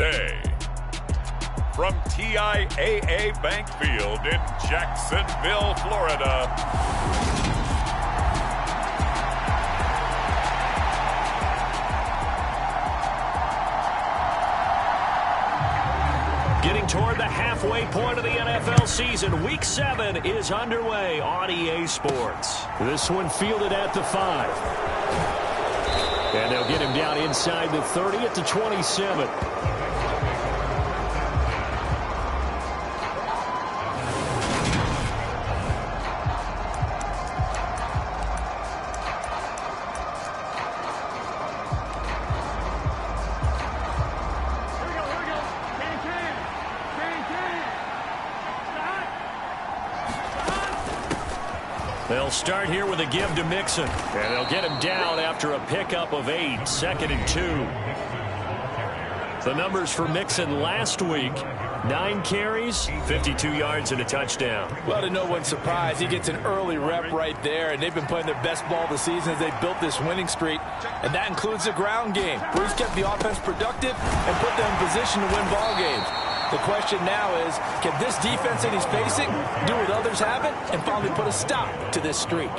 Thursday. From TIAA Bank Field in Jacksonville, Florida. Getting toward the halfway point of the NFL season, Week 7 is underway on EA Sports. This one fielded at the 5. And they'll get him down inside the 30 at the 27. They'll start here with a give to Mixon. And they'll get him down after a pickup of 8, 2nd and 2. The numbers for Mixon last week: 9 carries, 52 yards, and a touchdown. Well, to no one's surprise, he gets an early rep right there, and they've been playing their best ball this season as they built this winning streak, and that includes the ground game. Bruce kept the offense productive and put them in position to win ball games. The question now is, can this defense that he's facing do what others haven't and finally put a stop to this streak?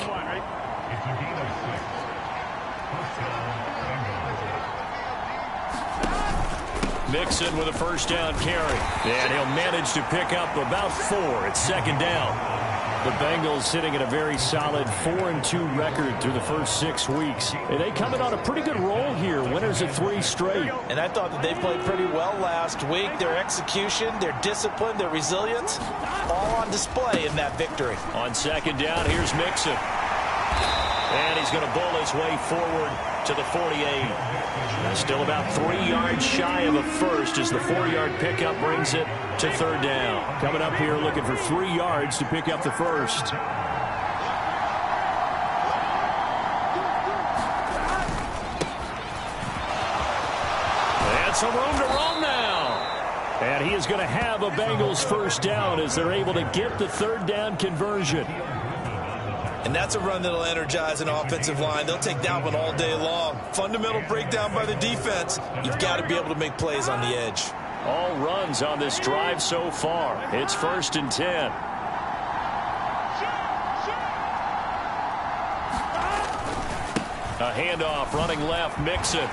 Mixon with a first down carry. And he'll manage to pick up about 4. It's 2nd down. The Bengals sitting at a very solid 4-2 record through the first 6 weeks. And they come in on a pretty good roll here. Winners of 3 straight. And I thought that they played pretty well last week. Their execution, their discipline, their resilience, all on display in that victory. On 2nd down, here's Mixon. And he's going to bowl his way forward to the 48. Still about 3 yards shy of a first as the 4-yard pickup brings it to 3rd down. Coming up here looking for 3 yards to pick up the first. And some room to roam now. And he is going to have a Bengals first down as they're able to get the 3rd down conversion. And that's a run that'll energize an offensive line. They'll take that one all day long. Fundamental breakdown by the defense. You've got to be able to make plays on the edge. All runs on this drive so far. It's 1st and 10. A handoff running left, Mixon.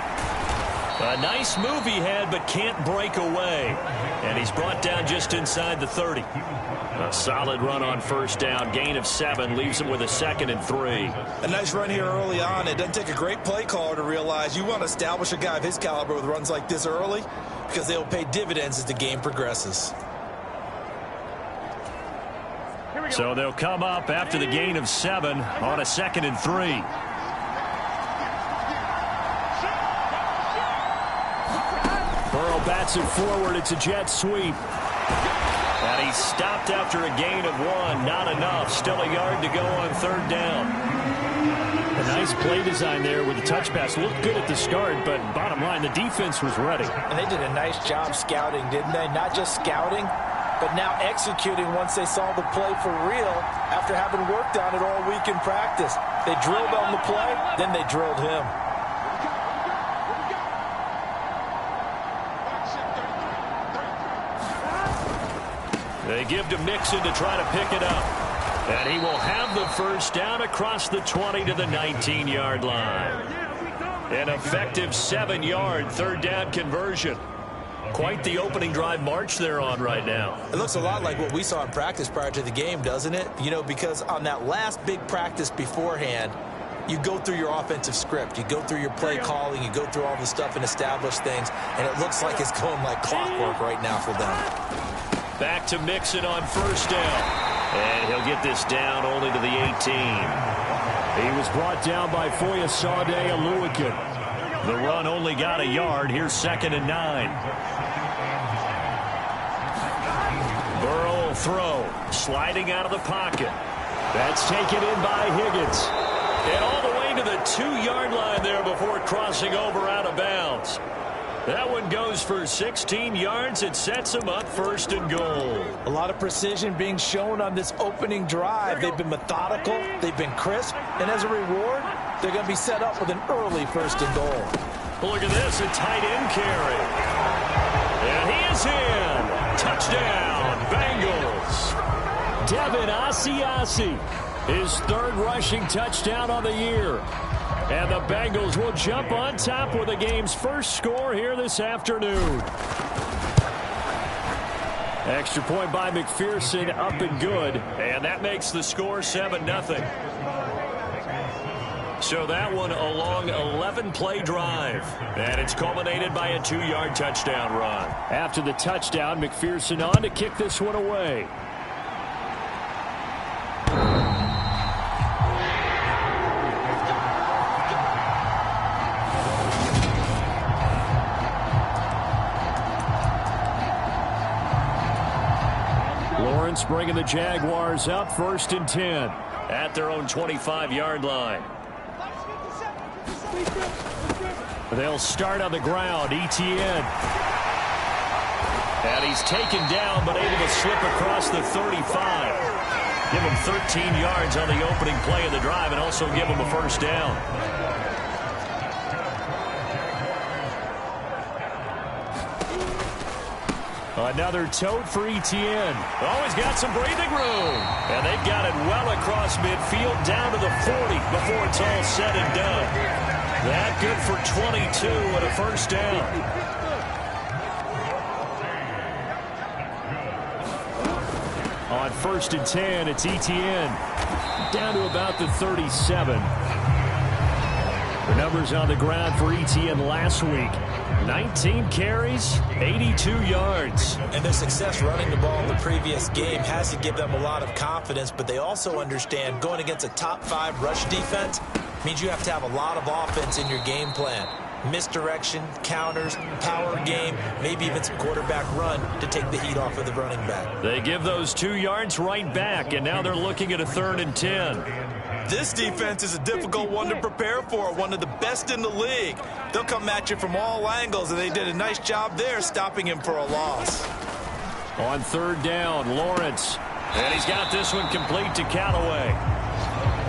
A nice move he had, but can't break away. And he's brought down just inside the 30. A solid run on first down. Gain of 7 leaves him with a 2nd and 3. A nice run here early on. It doesn't take a great play caller to realize you want to establish a guy of his caliber with runs like this early because they'll pay dividends as the game progresses. So they'll come up after the gain of 7 on a 2nd and 3. Burrow bats it forward. It's a jet sweep. And he stopped after a gain of 1. Not enough. Still a yard to go on 3rd down. A nice play design there with the touch pass. Looked good at the start, but bottom line, the defense was ready. And they did a nice job scouting, didn't they? Not just scouting, but now executing once they saw the play for real after having worked on it all week in practice. They drilled on the play, then they drilled him. They give to Mixon to try to pick it up. And he will have the first down across the 20 to the 19-yard line. An effective 7-yard 3rd down conversion. Quite the opening drive march they're on right now. It looks a lot like what we saw in practice prior to the game, doesn't it? You know, because on that last big practice beforehand, you go through your offensive script. You go through your play calling. You go through all the stuff and establish things. And it looks like it's going like clockwork right now for them. Back to Mixon on first down. And he'll get this down only to the 18. He was brought down by Foyesade Oluwakin. The run only got a yard. Here's 2nd and 9. Burrow will throw. Sliding out of the pocket. That's taken in by Higgins. And all the way to the 2-yard line there before crossing over out of bounds. That one goes for 16 yards. It sets them up 1st and goal. A lot of precision being shown on this opening drive. They've been methodical. They've been crisp. And as a reward, they're going to be set up with an early 1st and goal. Look at this, a tight end carry. And he is in. Touchdown, Bengals. Devin Asiasi, his third rushing touchdown on the year. And the Bengals will jump on top with the game's first score here this afternoon. Extra point by McPherson, up and good. And that makes the score 7-0. So that one a long 11-play drive. And it's culminated by a 2-yard touchdown run. After the touchdown, McPherson on to kick this one away. Lawrence bringing the Jaguars up 1st and 10 at their own 25-yard line. They'll start on the ground. Etienne. And he's taken down but able to slip across the 35. Give him 13 yards on the opening play of the drive and also give him a first down. Another tote for Etienne. Always got some breathing room. And they've got it well across midfield down to the 40 before it's all said and done. That good for 22 and a first down. On 1st and 10, it's Etienne. Down to about the 37. The numbers on the ground for Etienne last week. 19 carries, 82 yards. And their success running the ball in the previous game has to give them a lot of confidence, but they also understand going against a top 5 rush defense means you have to have a lot of offense in your game plan. Misdirection, counters, power game, maybe even some quarterback run to take the heat off of the running back. They give those 2 yards right back, and now they're looking at a 3rd and 10. This defense is a difficult one to prepare for, one of the best in the league. They'll come at you from all angles, and they did a nice job there stopping him for a loss. On 3rd down, Lawrence. And he's got this one complete to Callaway.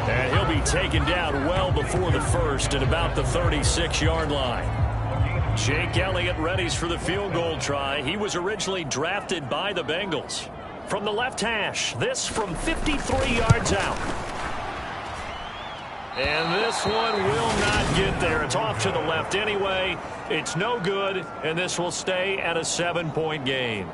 And he'll be taken down well before the first at about the 36-yard line. Jake Elliott readies for the field goal try. He was originally drafted by the Bengals. From the left hash, this from 53 yards out. And this one will not get there. It's off to the left anyway. It's no good, and this will stay at a 7-point game.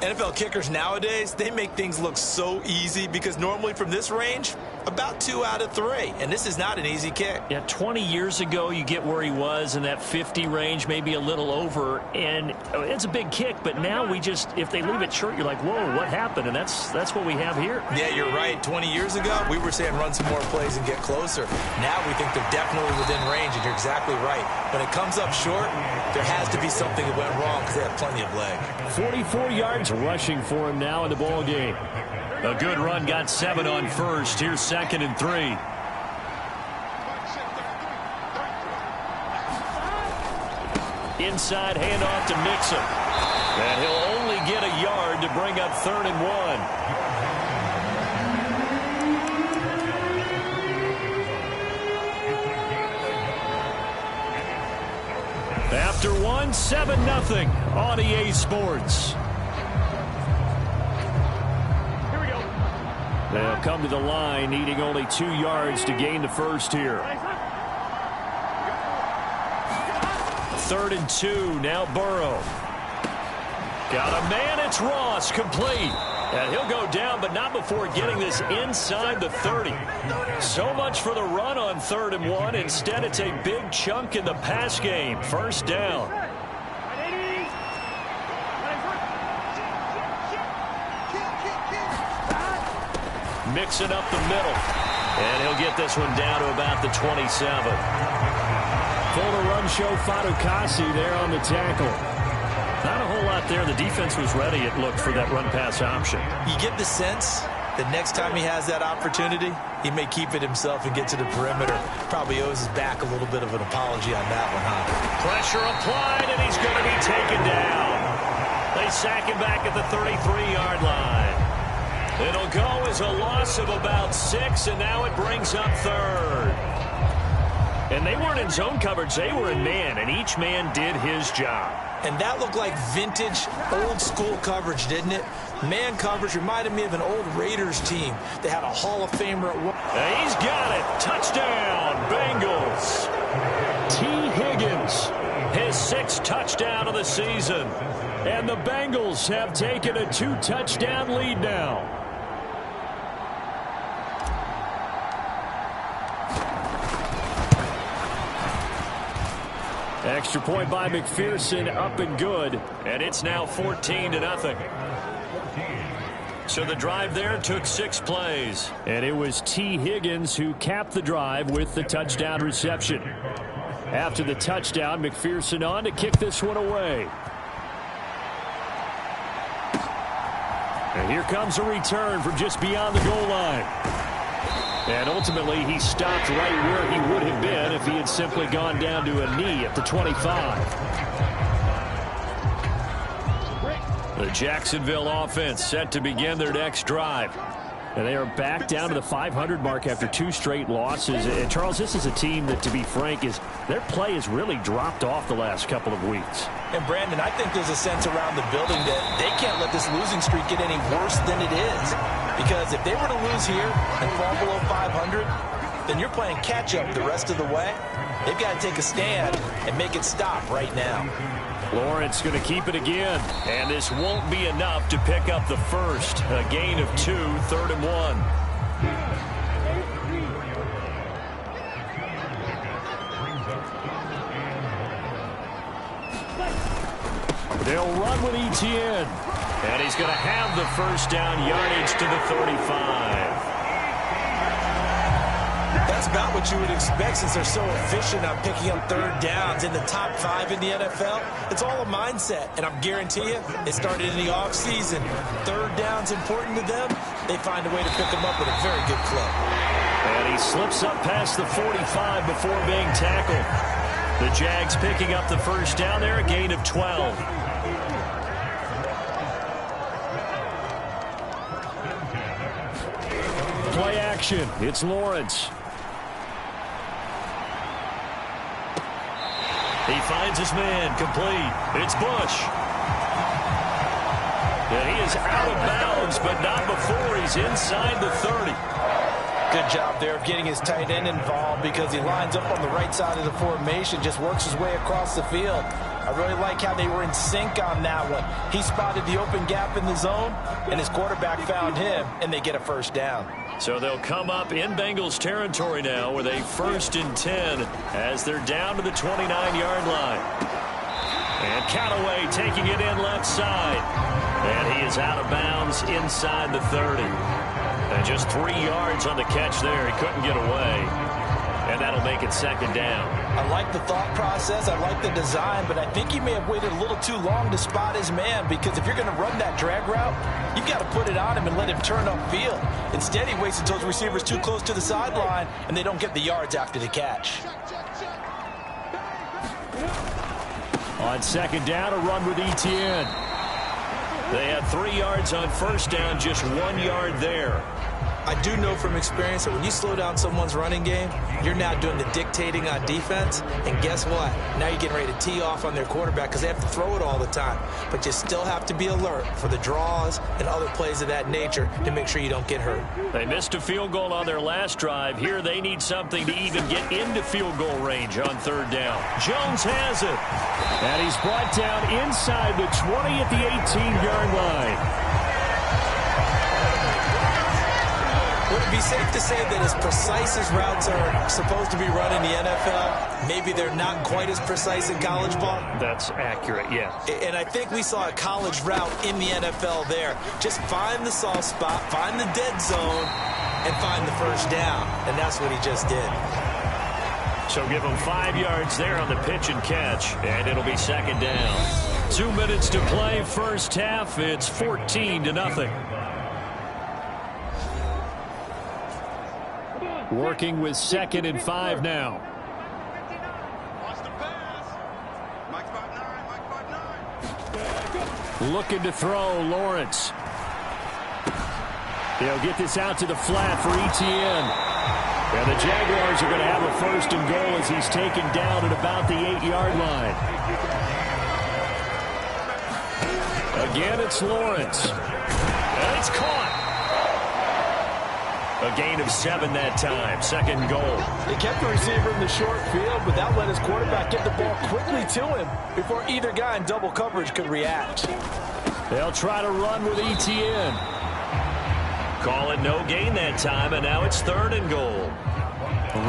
NFL kickers nowadays, they make things look so easy because normally from this range, about 2 out of 3. And this is not an easy kick. Yeah, 20 years ago, you get where he was in that 50 range, maybe a little over. And it's a big kick, but now we just, if they leave it short, you're like, whoa, what happened? And that's what we have here. Yeah, you're right. 20 years ago, we were saying run some more plays and get closer. Now we think they're definitely within range, and you're exactly right. When it comes up short, there has to be something that went wrong because they have plenty of leg. 44 yards rushing for him now in the ball game. A good run, got 7 on first. Here's 2nd and 3. Inside handoff to Mixon. And he'll only get a yard to bring up 3rd and 1. After 1, 7-0 on EA Sports. They'll come to the line, needing only 2 yards to gain the first here. 3rd and 2, now Burrow. Got a man, it's Ross, complete. And he'll go down, but not before getting this inside the 30. So much for the run on 3rd and 1. Instead, it's a big chunk in the pass game. First down. Mixing up the middle. And he'll get this one down to about the 27. Full to run show Fatukasi there on the tackle. Not a whole lot there. The defense was ready, it looked, for that run-pass option. You get the sense that next time he has that opportunity, he may keep it himself and get to the perimeter. Probably owes his back a little bit of an apology on that one, huh? Pressure applied, and he's going to be taken down. They sack him back at the 33-yard line. It'll go as was a loss of about 6, and now it brings up third. And they weren't in zone coverage. They were in man, and each man did his job. And that looked like vintage, old-school coverage, didn't it? Man coverage reminded me of an old Raiders team. They had a Hall of Famer at one. He's got it. Touchdown, Bengals. T. Higgins, his 6th touchdown of the season. And the Bengals have taken a 2-touchdown lead now. Extra point by McPherson, up and good. And it's now 14-0. So the drive there took 6 plays. And it was T. Higgins who capped the drive with the touchdown reception. After the touchdown, McPherson on to kick this one away. And here comes a return from just beyond the goal line. And ultimately, he stopped right where he would have been if he had simply gone down to a knee at the 25. The Jacksonville offense set to begin their next drive. And they are back down to the 500 mark after 2 straight losses. And, Charles, this is a team that, to be frank, their play has really dropped off the last couple of weeks. And, Brandon, I think there's a sense around the building that they can't let this losing streak get any worse than it is. Because if they were to lose here and fall below 500, then you're playing catch-up the rest of the way. They've got to take a stand and make it stop right now. Lawrence going to keep it again, and this won't be enough to pick up the first. A gain of 2, 3rd and 1. They'll run with Etienne, and he's going to have the first down, yardage to the 35. That's about what you would expect since they're so efficient on picking up 3rd downs in the top 5 in the NFL. It's all a mindset, and I guarantee you, it started in the offseason. 3rd down's important to them. They find a way to pick them up at a very good clip. And he slips up past the 45 before being tackled. The Jags picking up the first down there, a gain of 12. Play action. It's Lawrence. He finds his man, complete. It's Bush. And he is out of bounds, but not before he's inside the 30. Good job there of getting his tight end involved because he lines up on the right side of the formation, just works his way across the field. I really like how they were in sync on that one. He spotted the open gap in the zone, and his quarterback found him, and they get a first down. So they'll come up in Bengals territory now with a 1st and 10 as they're down to the 29-yard line. And Callaway taking it in left side. And he is out of bounds inside the 30. And just 3 yards on the catch there. He couldn't get away. And that'll make it 2nd down. I like the thought process. I like the design. But I think he may have waited a little too long to spot his man. Because if you're going to run that drag route, you've got to put it on him and let him turn upfield. Instead, he waits until his receiver's too close to the sideline, and they don't get the yards after the catch. On 2nd down, a run with Etienne. They had 3 yards on 1st down, just 1 yard there. I do know from experience that when you slow down someone's running game, you're now doing the dictating on defense. And guess what? Now you're getting ready to tee off on their quarterback because they have to throw it all the time. But you still have to be alert for the draws and other plays of that nature to make sure you don't get hurt. They missed a field goal on their last drive. Here they need something to even get into field goal range on 3rd down. Jones has it. And he's brought down inside the 20 at the 18-yard line. Would it be safe to say that as precise as routes are supposed to be run in the NFL, maybe they're not quite as precise in college ball? That's accurate, yeah. And I think we saw a college route in the NFL there. Just find the soft spot, find the dead zone, and find the first down. And that's what he just did. So give him 5 yards there on the pitch and catch, and it'll be 2nd down. 2 minutes to play, first half. It's 14-0. Working with 2nd and 5 now. Looking to throw, Lawrence. He'll get this out to the flat for Etienne. And the Jaguars are going to have a 1st and goal as he's taken down at about the 8-yard line. Again, it's Lawrence. And it's caught. A gain of 7 that time. 2nd goal. They kept the receiver in the short field, but that let his quarterback get the ball quickly to him before either guy in double coverage could react. They'll try to run with Etienne. Call it no gain that time, and now it's 3rd and goal.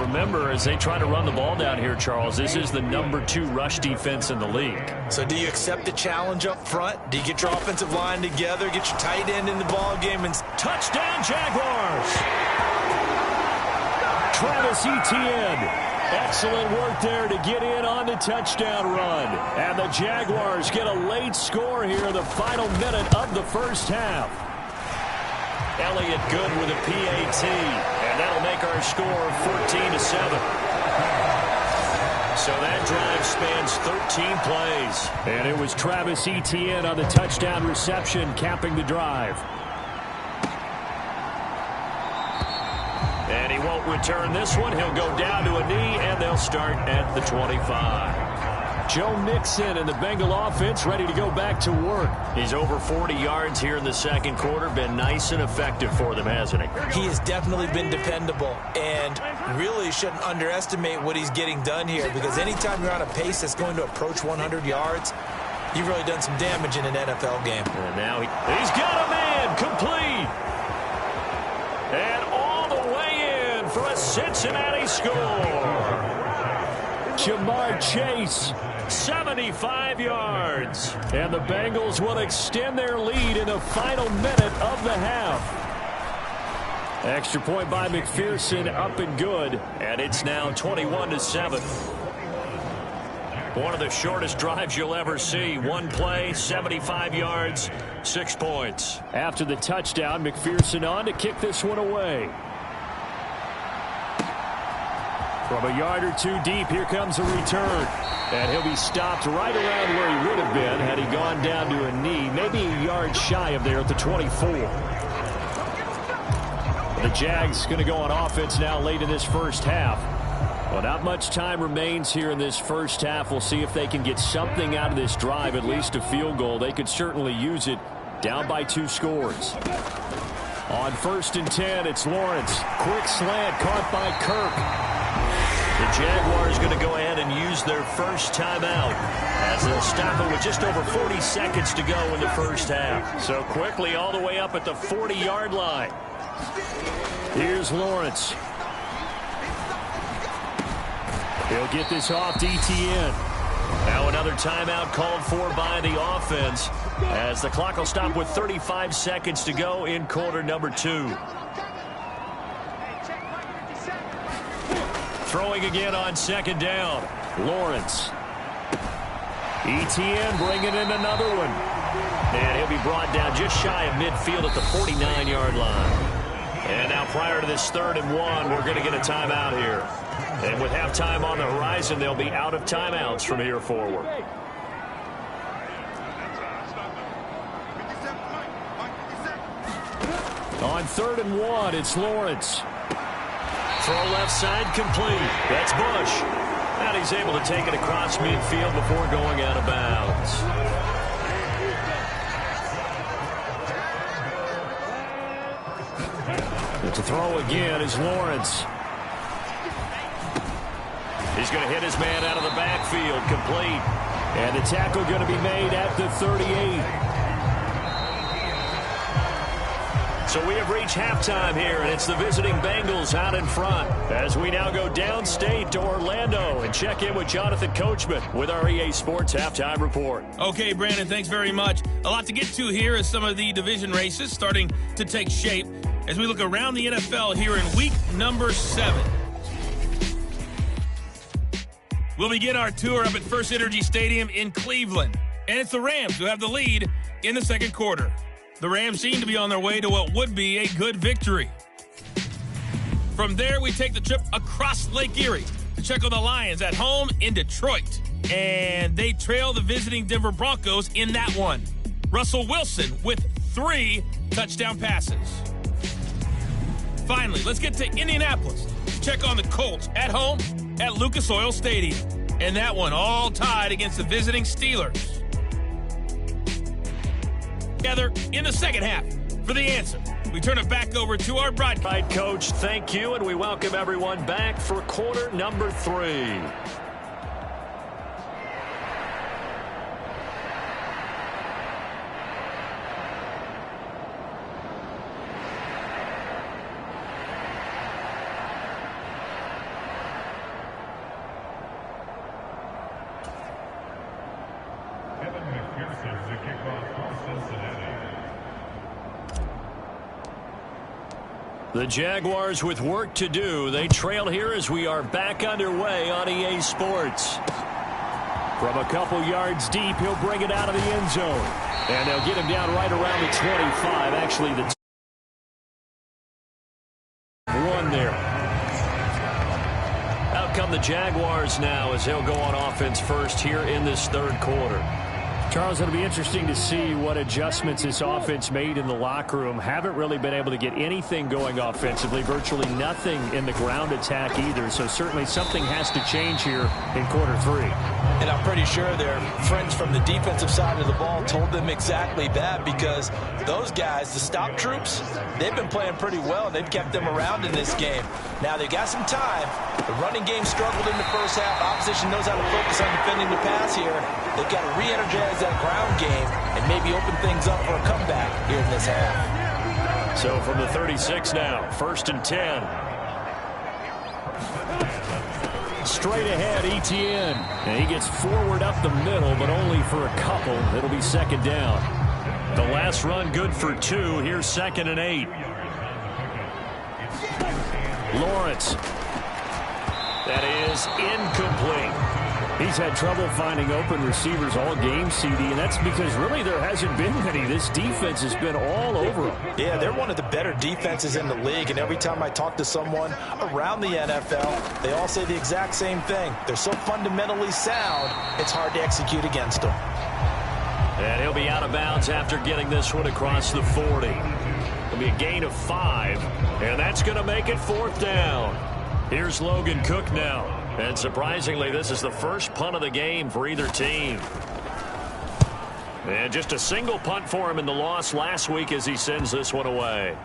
Remember, as they try to run the ball down here, Charles, this is the number 2 rush defense in the league. So do you accept the challenge up front? Do you get your offensive line together, get your tight end in the ball game, and touchdown Jaguars! Travis Etienne. Excellent work there to get in on the touchdown run. And the Jaguars get a late score here in the final minute of the first half. Elliott good with a PAT, and that'll make our score 14-7. So that drive spans 13 plays. And it was Travis Etienne on the touchdown reception capping the drive. And he won't return this one. He'll go down to a knee, and they'll start at the 25. Joe Mixon and the Bengal offense ready to go back to work. He's over 40 yards here in the 2nd quarter. Been nice and effective for them, hasn't he? He has definitely been dependable, and really shouldn't underestimate what he's getting done here, because anytime you're on a pace that's going to approach 100 yards, you've really done some damage in an NFL game. And now he's got a man complete. And all the way in for a Cincinnati score. Jamar Chase, 75 yards. And the Bengals will extend their lead in the final minute of the half. Extra point by McPherson, up and good. And it's now 21-7. One of the shortest drives you'll ever see. One play, 75 yards, 6 points. After the touchdown, McPherson on to kick this one away. From a yard or 2 deep, here comes a return. And he'll be stopped right around where he would have been had he gone down to a knee, maybe a yard shy of there at the 24. The Jags going to go on offense now late in this first half. Well, not much time remains here in this first half. We'll see if they can get something out of this drive, at least a field goal. They could certainly use it, down by 2 scores. On 1st and 10, it's Lawrence. Quick slant caught by Kirk. The Jaguars going to go ahead and use their first timeout as they'll stop it with just over 40 seconds to go in the first half. So quickly all the way up at the 40-yard line. Here's Lawrence. He'll get this off to Etienne. Now another timeout called for by the offense as the clock will stop with 35 seconds to go in quarter number 2. Throwing again on 2nd down. Lawrence. Etienne bringing in another one. And he'll be brought down just shy of midfield at the 49-yard line. And now prior to this 3rd and 1, we're going to get a timeout here. And with halftime on the horizon, they'll be out of timeouts from here forward. On 3rd and 1, it's Lawrence. Throw left side complete. That's Bush. And he's able to take it across midfield before going out of bounds. To throw again is Lawrence. He's going to hit his man out of the backfield, complete. And the tackle going to be made at the 38. So we have reached halftime here, and it's the visiting Bengals out in front as we now go downstate to Orlando and check in with Jonathan Coachman with our EA Sports Halftime Report. Okay, Brandon, thanks very much. A lot to get to here as some of the division races starting to take shape as we look around the NFL here in week number 7. We'll begin our tour up at First Energy Stadium in Cleveland, and it's the Rams who have the lead in the 2nd quarter. The Rams seem to be on their way to what would be a good victory. From there, we take the trip across Lake Erie to check on the Lions at home in Detroit. And they trail the visiting Denver Broncos in that one. Russell Wilson with 3 touchdown passes. Finally, let's get to Indianapolis. Check on the Colts at home at Lucas Oil Stadium. And that one all tied against the visiting Steelers. Together in the second half for the answer. We turn it back over to our broadcast. Right, Coach, thank you, and we welcome everyone back for quarter number 3. The Jaguars with work to do. They trail here as we are back underway on EA Sports. From a couple yards deep, he'll bring it out of the end zone. And they'll get him down right around the 25. Actually, the 1 there. Out come the Jaguars now as he'll go on offense first here in this third quarter. Charles, it'll be interesting to see what adjustments this offense made in the locker room. Haven't really been able to get anything going offensively, virtually nothing in the ground attack either. So certainly something has to change here in quarter 3. And I'm pretty sure their friends from the defensive side of the ball told them exactly that, because those guys, the stop troops, they've been playing pretty well. They've kept them around in this game. Now they've got some time. The running game struggled in the first half. Opposition knows how to focus on defending the pass here. They've got to re-energize that ground game and maybe open things up for a comeback here in this half. So from the 36 now, 1st and 10. Straight ahead, Etienne. And he gets forward up the middle, but only for a couple. It'll be 2nd down. The last run good for 2. Here's 2nd and 8. Lawrence. That is incomplete. He's had trouble finding open receivers all game, CD, and that's because really there hasn't been many. This defense has been all over them. Yeah, they're one of the better defenses in the league, and every time I talk to someone around the NFL, they all say the exact same thing. They're so fundamentally sound, it's hard to execute against them. And he'll be out of bounds after getting this one across the 40. It'll be a gain of 5, and that's going to make it 4th down. Here's Logan Cook now. And surprisingly, this is the first punt of the game for either team. And just a single punt for him in the loss last week as he sends this one away.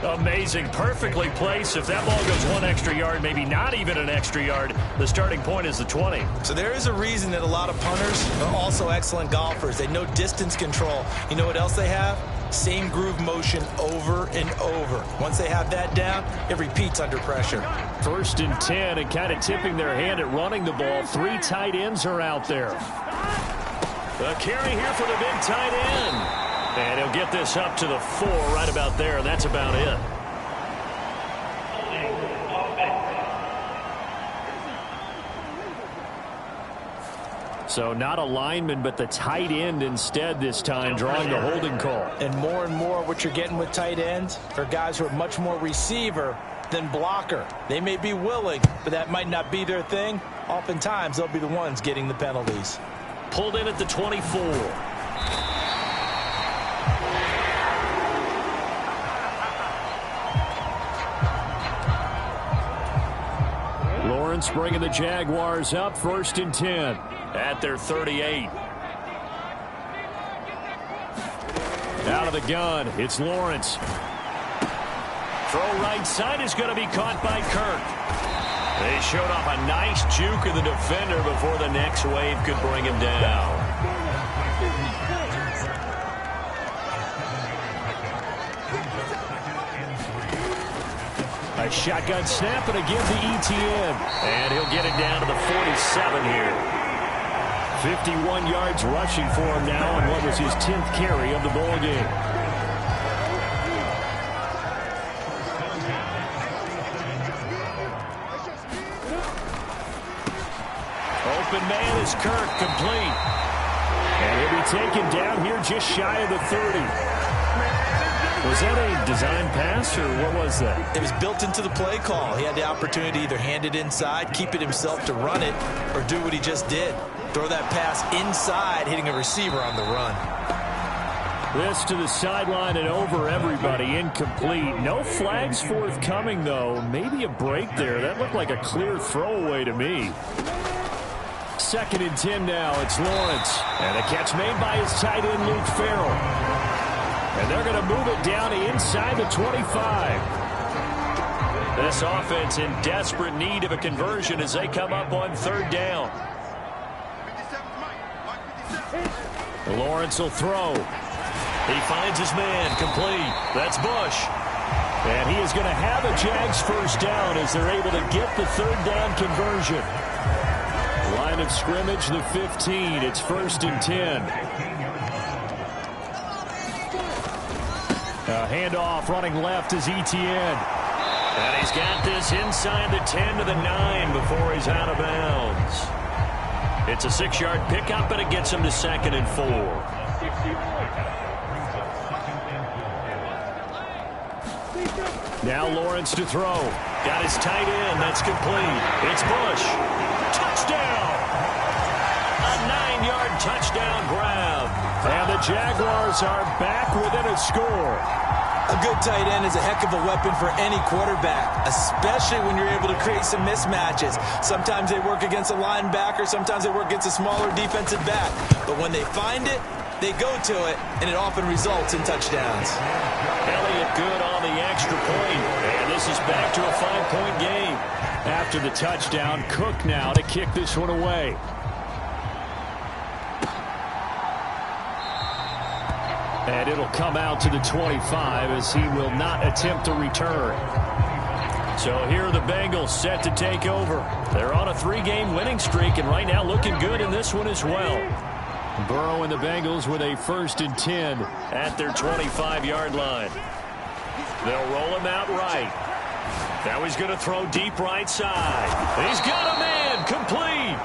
Amazing, perfectly placed. If that ball goes 1 extra yard, maybe not even an extra yard, the starting point is the 20. So there is a reason that a lot of punters are also excellent golfers. They know distance control. You know what else they have? Same groove motion over and over. Once they have that down, it repeats under pressure. 1st and 10, and kind of tipping their hand at running the ball. 3 tight ends are out there. A carry here for the big tight end. And he'll get this up to the 4 right about there, and that's about it. So not a lineman, but the tight end instead this time, drawing the holding call. And more what you're getting with tight ends are guys who are much more receiver than blocker. They may be willing, but that might not be their thing. Oftentimes, they'll be the ones getting the penalties. Pulled in at the 24. Lawrence bringing the Jaguars up, 1st and 10. At their 38. Out of the gun, it's Lawrence. Throw right side is going to be caught by Kirk. They showed off a nice juke of the defender before the next wave could bring him down. A shotgun snap and again to Etienne. And he'll get it down to the 47 here. 51 yards rushing for him now on what was his 10th carry of the ball game. Open man is Kirk, complete. And he'll be taken down here just shy of the 30. Was that a design pass, or what was that? It was built into the play call. He had the opportunity to either hand it inside, keep it himself to run it, or do what he just did. Throw that pass inside, hitting a receiver on the run. This to the sideline and over everybody. Incomplete. No flags forthcoming, though. Maybe a break there. That looked like a clear throwaway to me. 2nd and 10 now. It's Lawrence. And a catch made by his tight end, Luke Farrell. And they're going to move it down to inside the 25. This offense in desperate need of a conversion as they come up on 3rd down. Lawrence will throw. He finds his man, complete. That's Bush. And he is going to have a Jags first down as they're able to get the 3rd down conversion. Line of scrimmage, the 15. It's 1st and 10. A handoff running left is Etienne. And he's got this inside the 10 to the 9 before he's out of bounds. It's a 6-yard pickup, and it gets him to 2nd and 4. Now Lawrence to throw. Got his tight end. That's complete. It's Bush. Touchdown! A 9-yard touchdown grab. And the Jaguars are back within a score. A good tight end is a heck of a weapon for any quarterback, especially when you're able to create some mismatches. Sometimes they work against a linebacker. Sometimes they work against a smaller defensive back. But when they find it, they go to it, and it often results in touchdowns. Elliott good on the extra point, and this is back to a 5-point game. After the touchdown, Cook now to kick this one away. And it'll come out to the 25 as he will not attempt a return. So here are the Bengals set to take over. They're on a 3-game winning streak, and right now looking good in this one as well. Burrow and the Bengals with a 1st and 10 at their 25-yard line. They'll roll him out right. Now he's going to throw deep right side. He's got a man, complete.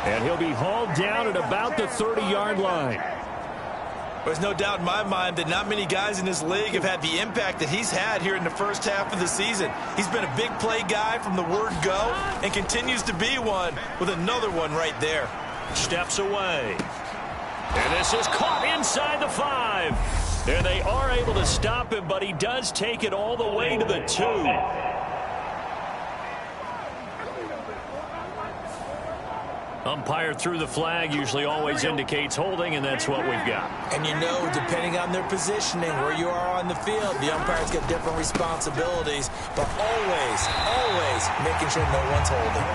And he'll be hauled down at about the 30-yard line. There's no doubt in my mind that not many guys in this league have had the impact that he's had here in the first half of the season. He's been a big play guy from the word go and continues to be one with another one right there. Steps away. And this is caught inside the 5. And they are able to stop him, but he does take it all the way to the 2. Umpire threw the flag, usually always indicates holding, and that's what we've got. And you know, depending on their positioning, where you are on the field, the umpires get different responsibilities, but always making sure no one's holding.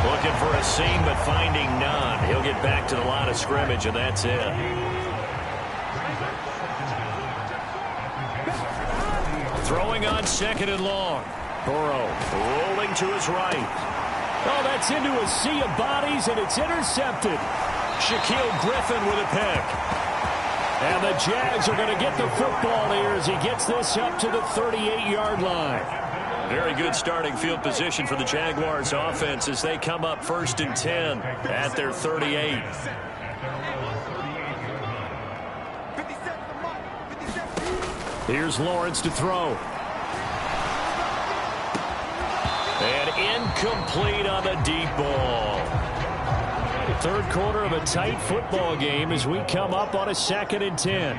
Looking for a seam, but finding none. He'll get back to the line of scrimmage, and that's it. Throwing on 2nd and long. Burrow rolling to his right. Oh, that's into a sea of bodies, and it's intercepted. Shaquille Griffin with a pick. And the Jags are going to get the football here as he gets this up to the 38-yard line. Very good starting field position for the Jaguars offense as they come up 1st and 10 at their 38. Here's Lawrence to throw. And incomplete on the deep ball. 3rd quarter of a tight football game as we come up on a 2nd and 10.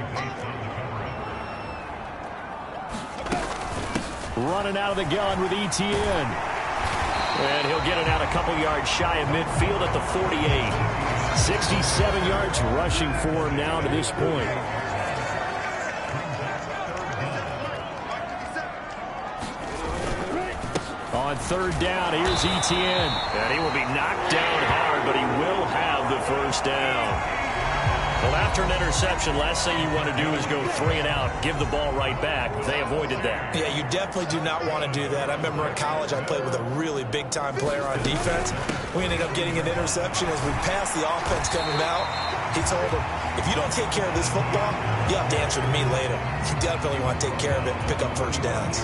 Running out of the gun with Etienne. And he'll get it out a couple yards shy of midfield at the 48. 67 yards rushing for him now to this point. On 3rd down, here's Etienne. And he will be knocked down hard, but he will have the first down. Well, after an interception, last thing you want to do is go 3 and out, give the ball right back. They avoided that. Yeah, you definitely do not want to do that. I remember in college I played with a really big-time player on defense. We ended up getting an interception as we passed the offense coming out. He told him, if you don't take care of this football, you have to answer to me later. You definitely want to take care of it and pick up first downs.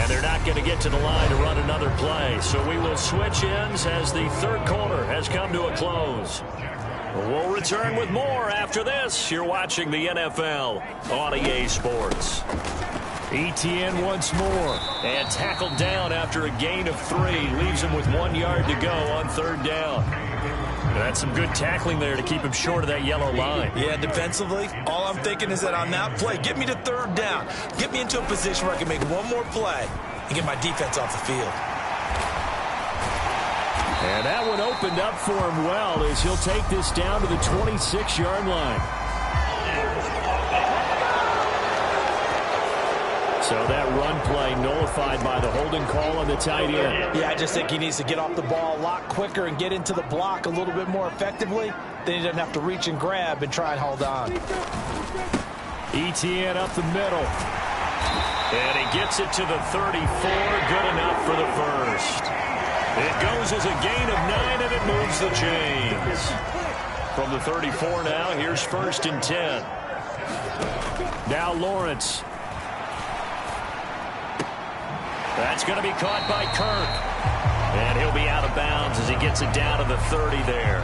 They're not going to get to the line to run another play, so we will switch ends as the 3rd quarter has come to a close. We'll return with more after this. You're watching the NFL on EA Sports. Etienne once more. And tackled down after a gain of 3. Leaves him with 1 yard to go on 3rd down. That's some good tackling there to keep him short of that yellow line. Yeah, defensively, all I'm thinking is that on that play, get me to 3rd down. Get me into a position where I can make one more play and get my defense off the field. And that one opened up for him well as he'll take this down to the 26-yard line. So that run play nullified by the holding call on the tight end. Yeah, I just think he needs to get off the ball a lot quicker and get into the block a little bit more effectively. Then he doesn't have to reach and grab and try and hold on. Etienne up the middle. And he gets it to the 34. Good enough for the first. It goes as a gain of 9, and it moves the chains. From the 34 now, here's 1st and 10. Now Lawrence. That's going to be caught by Kirk. And he'll be out of bounds as he gets it down to the 30 there.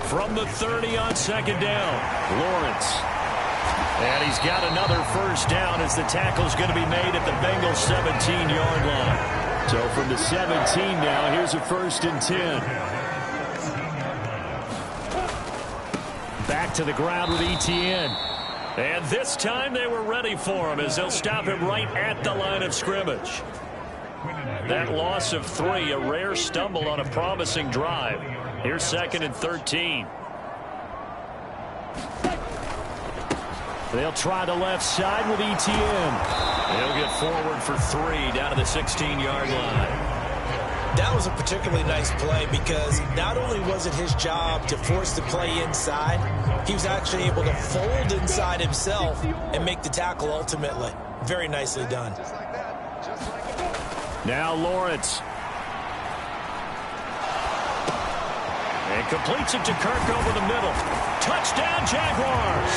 From the 30 on 2nd down, Lawrence. And he's got another first down as the tackle's going to be made at the Bengals 17-yard line. So from the 17 now, here's a 1st and 10. Back to the ground with Etienne. And this time they were ready for him as they'll stop him right at the line of scrimmage. That loss of 3, a rare stumble on a promising drive. Here's 2nd and 13. They'll try the left side with Etienne. He'll get forward for 3 down to the 16-yard line. That was a particularly nice play because not only was it his job to force the play inside, he was actually able to fold inside himself and make the tackle ultimately. Very nicely done. Now Lawrence. And completes it to Kirk over the middle. Touchdown Jaguars.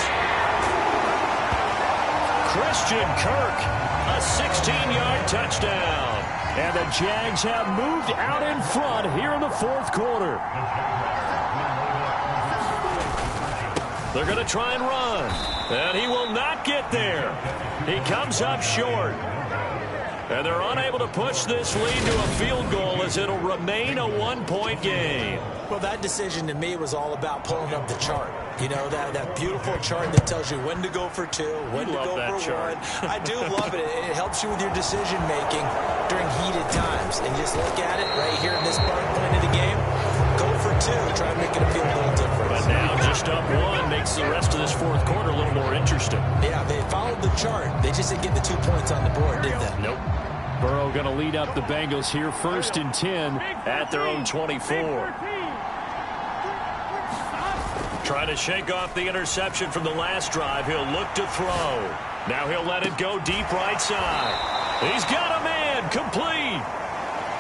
Christian Kirk, a 16-yard touchdown. And the Jags have moved out in front here in the 4th quarter. They're going to try and run. And he will not get there. He comes up short. And they're unable to push this lead to a field goal as it'll remain a 1-point game. Well, that decision to me was all about pulling up the chart. You know, that beautiful chart that tells you when to go for 2, when to go for 1. I do love it. It helps you with your decision-making during heated times. And just look at it right here in this point of the game. Go for 2. Try and make it a field goal difference. But now just up 1 makes the rest of this 4th quarter a little more interesting. Yeah, they followed the chart. They just didn't get the 2 points on the board, did they? Nope. Burrow going to lead up the Bengals here 1st and 10 at their own 24. Trying to shake off the interception from the last drive. He'll look to throw. Now he'll let it go deep right side. He's got a man complete.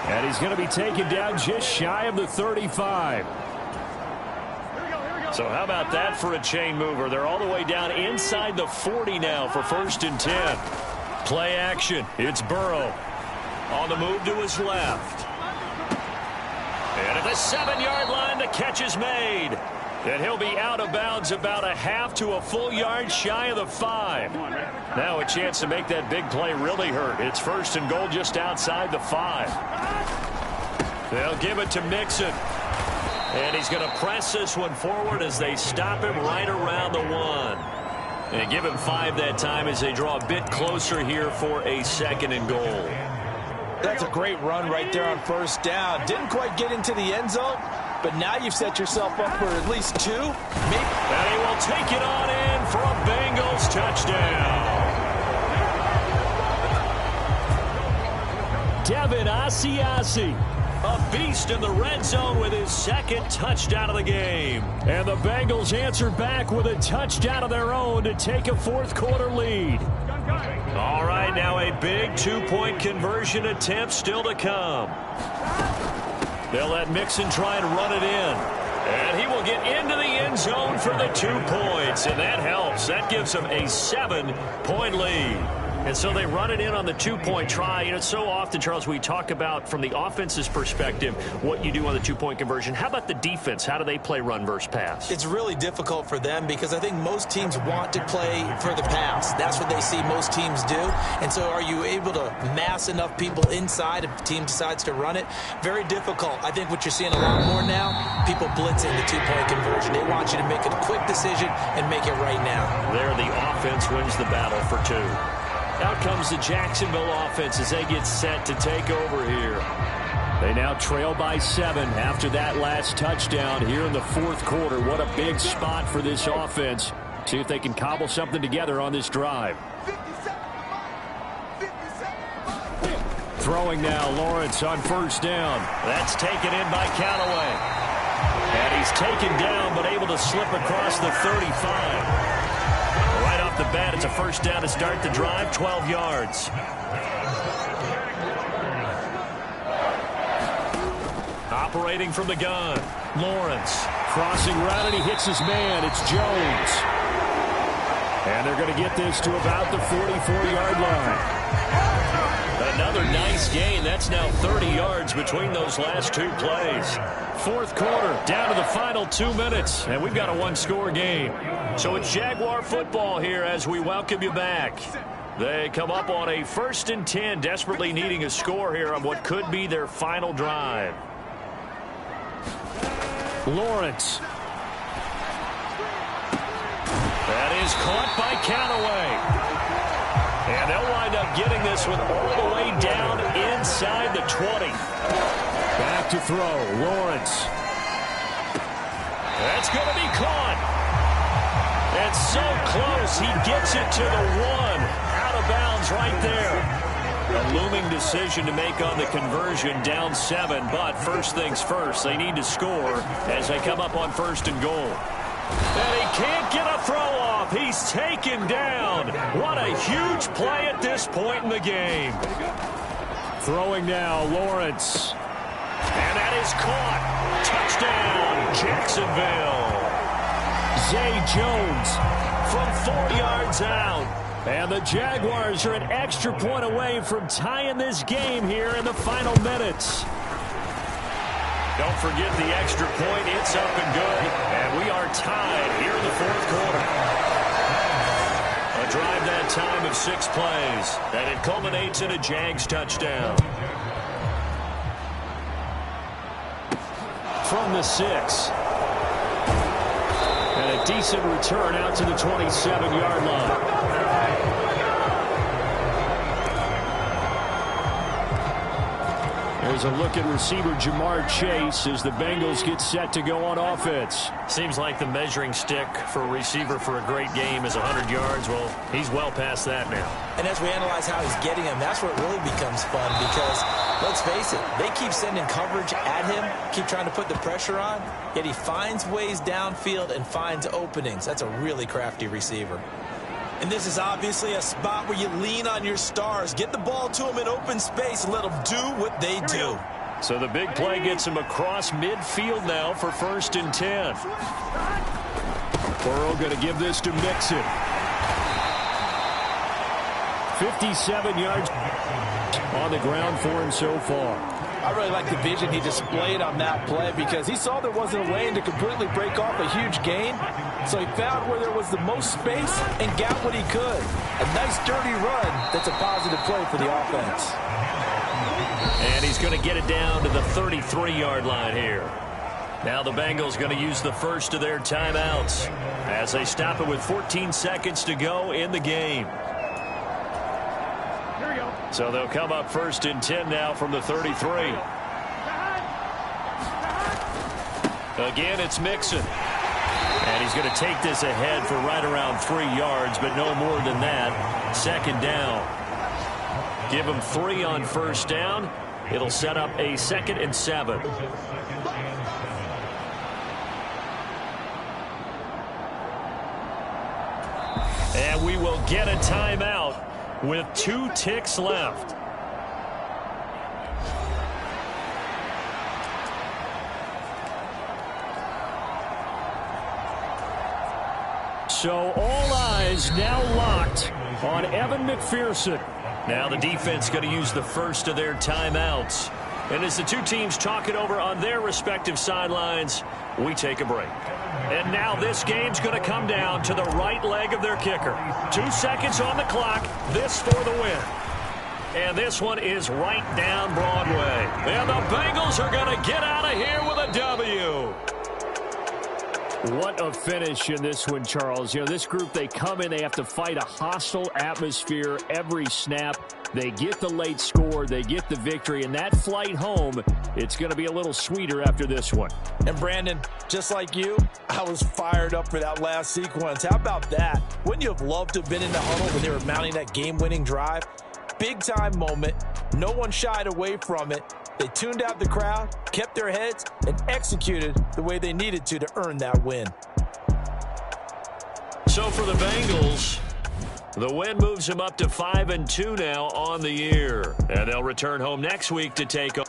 And he's going to be taken down just shy of the 35. So how about that for a chain mover? They're all the way down inside the 40 now for 1st and 10. Play action. It's Burrow. On the move to his left. And at the 7-yard line, the catch is made. And he'll be out of bounds about a half to a full yard shy of the 5. Now a chance to make that big play really hurt. It's 1st and goal just outside the 5. They'll give it to Mixon. And he's going to press this one forward as they stop him right around the 1. And give him 5 that time as they draw a bit closer here for a 2nd and goal. That's a great run right there on 1st down. Didn't quite get into the end zone, but now you've set yourself up for at least 2. Maybe. And he will take it on in for a Bengals touchdown. Devin Asiasi, a beast in the red zone with his 2nd touchdown of the game. And the Bengals answer back with a touchdown of their own to take a 4th quarter lead. All right, now a big 2-point conversion attempt still to come. They'll let Mixon try and run it in. And he will get into the end zone for the 2 points. And that helps. That gives him a 7-point lead. And so they run it in on the two-point try. You know, so often, Charles, we talk about from the offense's perspective what you do on the two-point conversion. How about the defense? How do they play run versus pass? It's really difficult for them because I think most teams want to play for the pass. That's what they see most teams do. And so are you able to mass enough people inside if the team decides to run it? Very difficult. I think what you're seeing a lot more now, people blitzing the two-point conversion. They want you to make a quick decision and make it right now. There, the offense wins the battle for 2. Out comes the Jacksonville offense as they get set to take over here. They now trail by 7 after that last touchdown here in the fourth quarter. What a big spot for this offense. See if they can cobble something together on this drive. Throwing now, Lawrence on first down. That's taken in by Callaway. And he's taken down but able to slip across the 35. Right off the bat, it's a first down to start the drive, 12 yards. Operating from the gun, Lawrence. Crossing route, and he hits his man. It's Jones. And they're going to get this to about the 44-yard line. Another nice gain. That's now 30 yards between those last 2 plays. Fourth quarter, down to the final 2 minutes, and we've got a one-score game. So it's Jaguar football here as we welcome you back. They come up on a 1st and 10, desperately needing a score here on what could be their final drive. Lawrence. That is caught by Callaway. And they'll wind up getting this one all the way down inside the 20. Back to throw, Lawrence. That's going to be caught. And so close, he gets it to the 1. Out of bounds right there. A looming decision to make on the conversion, down 7. But first things first, they need to score as they come up on 1st and goal. And he can't get a throw off. He's taken down. What a huge play at this point in the game. Throwing now, Lawrence. And that is caught. Touchdown, Jacksonville. Zay Jones from 4 yards out. And the Jaguars are an extra point away from tying this game here in the final minutes. Don't forget the extra point. It's up and good. And we are tied here in the fourth quarter. A drive that time of 6 plays. And it culminates in a Jags touchdown. From the 6. And a decent return out to the 27-yard line. There's a look at receiver Jamar Chase as the Bengals get set to go on offense. Seems like the measuring stick for a receiver for a great game is 100 yards. Well, he's well past that now. And as we analyze how he's getting them, that's where it really becomes fun because, let's face it, they keep sending coverage at him, keep trying to put the pressure on, yet he finds ways downfield and finds openings. That's a really crafty receiver. And this is obviously a spot where you lean on your stars. Get the ball to them in open space and let them do what they do. So the big play gets him across midfield now for 1st and 10. Burrow going to give this to Mixon. 57 yards on the ground for him so far. I really like the vision he displayed on that play because he saw there wasn't a lane to completely break off a huge gain. So he found where there was the most space and got what he could. A nice dirty run that's a positive play for the offense. And he's going to get it down to the 33-yard line here. Now the Bengals going to use the first of their timeouts as they stop it with 14 seconds to go in the game. So they'll come up 1st and 10 now from the 33. Again, it's Mixon. And he's going to take this ahead for right around 3 yards, but no more than that. 2nd down. Give him 3 on 1st down. It'll set up a 2nd and 7. And we will get a timeout with 2 ticks left. So all eyes is now locked on Evan McPherson. Now the defense going to use the first of their timeouts. And as the two teams talk it over on their respective sidelines, we take a break. And now this game's going to come down to the right leg of their kicker. 2 seconds on the clock. This for the win. And this one is right down Broadway. And the Bengals are going to get out of here with a W. What a finish in this one, Charles. You know, this group, they come in, they have to fight a hostile atmosphere every snap. They get the late score, they get the victory, and that flight home, it's going to be a little sweeter after this one. And Brandon, just like you, I was fired up for that last sequence. How about that? Wouldn't you have loved to have been in the huddle when they were mounting that game-winning drive? Big-time moment. No one shied away from it. They tuned out the crowd, kept their heads, and executed the way they needed to earn that win. So for the Bengals, the win moves them up to 5-2 now on the year. And they'll return home next week to take